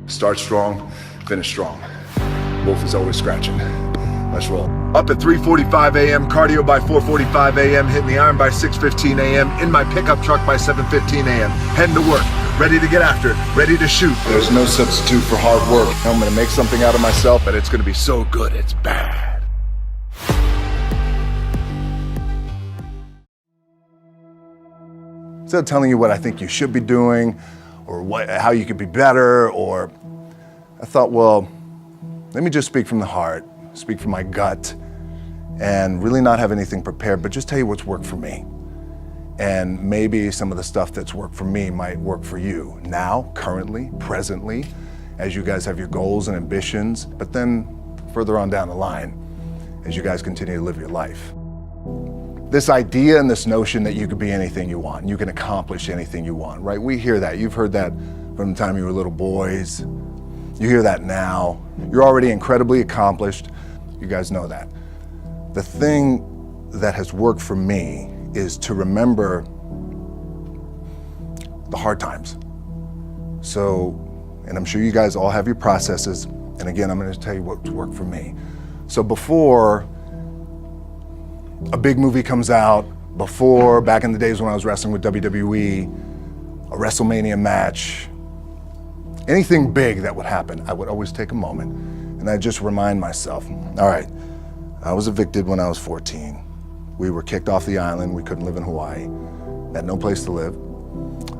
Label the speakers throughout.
Speaker 1: Start strong, finish strong. Wolf is always scratching. Let's roll. Up at 3:45 a.m., cardio by 4:45 a.m., hitting the iron by 6:15 a.m., in my pickup truck by 7:15 a.m., heading to work, ready to get after it, ready to shoot. There's no substitute for hard work. I'm gonna make something out of myself, but it's gonna be so good, it's bad. Instead of telling you what I think you should be doing, or how you could be better, or I thought, well, let me just speak from the heart, speak from my gut, and really not have anything prepared, but just tell you what's worked for me. And maybe some of the stuff that's worked for me might work for you now, currently, presently, as you guys have your goals and ambitions, but then further on down the line, as you guys continue to live your life. This idea and this notion that you could be anything you want, and you can accomplish anything you want, right? We hear that. You've heard that from the time you were little boys. You hear that now. You're already incredibly accomplished. You guys know that. The thing that has worked for me is to remember the hard times. So, and I'm sure you guys all have your processes. And again, I'm going to tell you what's worked for me. So before a big movie comes out, before, back in the days when I was wrestling with WWE, a WrestleMania match, anything big that would happen, I would always take a moment and I'd just remind myself, all right, I was evicted when I was 14. We were kicked off the island. We couldn't live in Hawaii. Had no place to live.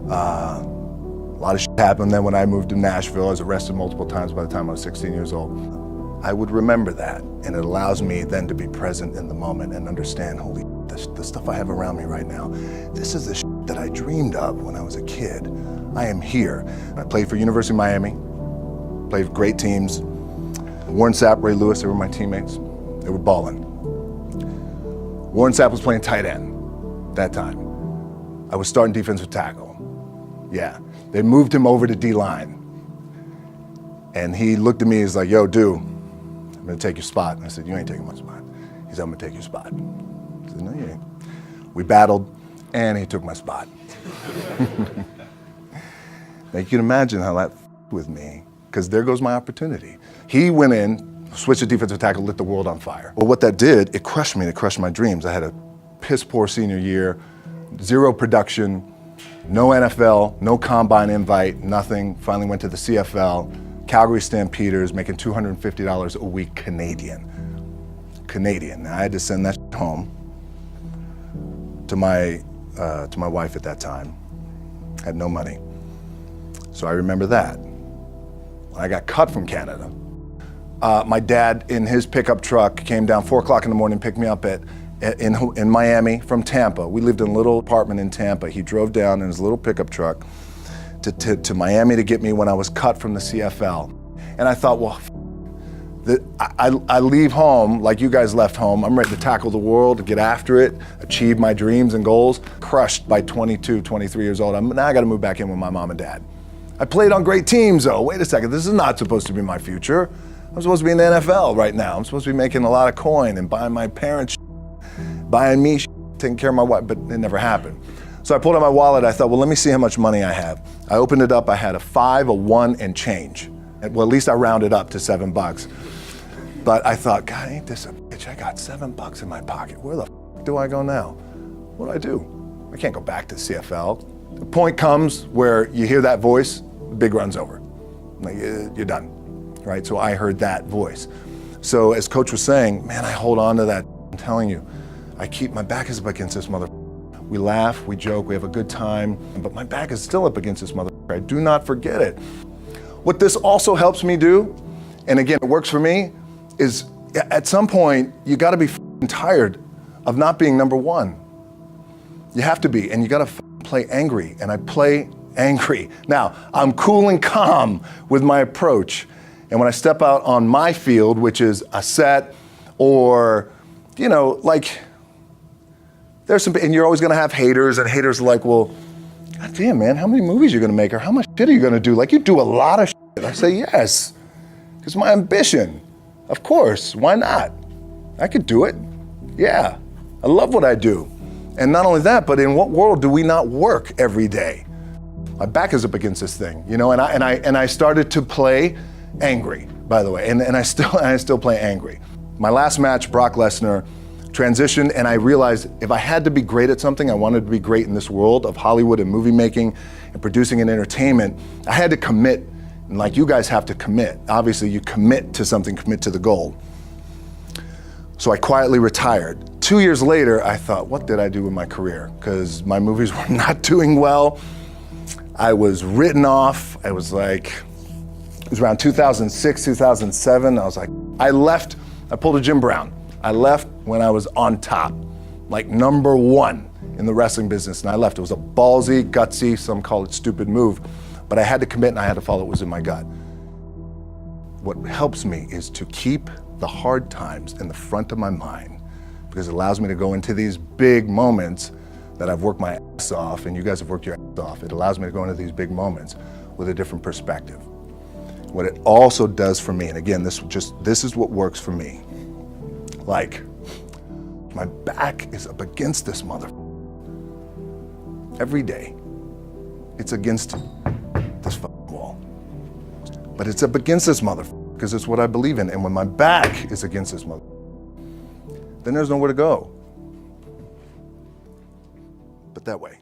Speaker 1: A lot of shit happened then when I moved to Nashville. I was arrested multiple times by the time I was 16 years old. I would remember that, and it allows me then to be present in the moment and understand, holy, the stuff I have around me right now, this is the shit that I dreamed of when I was a kid. I am here. I played for University of Miami, played for great teams. Warren Sapp, Ray Lewis, they were my teammates. They were balling. Warren Sapp was playing tight end that time. I was starting defensive tackle. Yeah, they moved him over to D-line. And he looked at me, he's like, yo, dude, I'm gonna take your spot. And I said, you ain't taking my spot. He said, I'm gonna take your spot. I said, no, you ain't. We battled, and he took my spot. Now you can imagine how that with me, because there goes my opportunity. He went in, switched to defensive tackle, lit the world on fire. Well, what that did, it crushed me, it crushed my dreams. I had a piss poor senior year, zero production, no NFL, no combine invite, nothing. Finally went to the CFL, Calgary Stampeders, making $250 a week Canadian. Now I had to send that home to my wife at that time. Had no money. So I remember that. When I got cut from Canada, my dad in his pickup truck came down 4 o'clock in the morning, picked me up in Miami from Tampa. We lived in a little apartment in Tampa. He drove down in his little pickup truck to Miami to get me when I was cut from the CFL. And I thought, well, I leave home like you guys left home. I'm ready to tackle the world, to get after it, achieve my dreams and goals. Crushed by 22, 23 years old. Now I gotta move back in with my mom and dad. I played on great teams though. Wait a second, this is not supposed to be my future. I'm supposed to be in the NFL right now. I'm supposed to be making a lot of coin and buying my parents buying me taking care of my wife, but it never happened. So I pulled out my wallet, I thought, well, let me see how much money I have. I opened it up, I had a 5, a 1, and change. Well, at least I rounded up to $7. But I thought, God, ain't this a bitch? I got $7 in my pocket. Where the f do I go now? What do I do? I can't go back to CFL. The point comes where you hear that voice, the big run's over. Like, you're done, right? So I heard that voice. So as Coach was saying, man, I hold on to that. I'm telling you, I keep my back is up against this mother. We laugh, we joke, we have a good time, but my back is still up against this mother. I do not forget it. What this also helps me do, and again, it works for me, is at some point, you gotta be tired of not being number one. You have to be, and you gotta play angry, and I play angry. Now, I'm cool and calm with my approach, and when I step out on my field, which is a set, or, you know, like, there's some, and you're always gonna have haters, and haters are like, well, God damn, man, how many movies are you gonna make, or how much shit are you gonna do? Like, you do a lot of shit. I say, yes, it's my ambition. Of course, why not? I could do it. Yeah, I love what I do. And not only that, but in what world do we not work every day? my back is up against this thing, you know, and I started to play angry, by the way, and I still play angry. My last match, Brock Lesnar, transitioned, and I realized if I had to be great at something, I wanted to be great in this world of Hollywood and movie making and producing and entertainment, I had to commit, and like you guys have to commit. Obviously, you commit to something, commit to the goal. So I quietly retired. 2 years later, I thought, what did I do with my career? Because my movies were not doing well. I was written off. It was around 2006, 2007. I was like, I pulled a Jim Brown. I left when I was on top, like number one in the wrestling business, and I left. It was a ballsy, gutsy, some call it stupid move, but I had to commit and I had to follow what was in my gut. What helps me is to keep the hard times in the front of my mind, because it allows me to go into these big moments that I've worked my ass off and you guys have worked your ass off. It allows me to go into these big moments with a different perspective. What it also does for me, and again, this is what works for me. Like, my back is up against this mother. Every day, it's against this wall. But it's up against this mother because it's what I believe in. And when my back is against this mother, then there's nowhere to go but that way.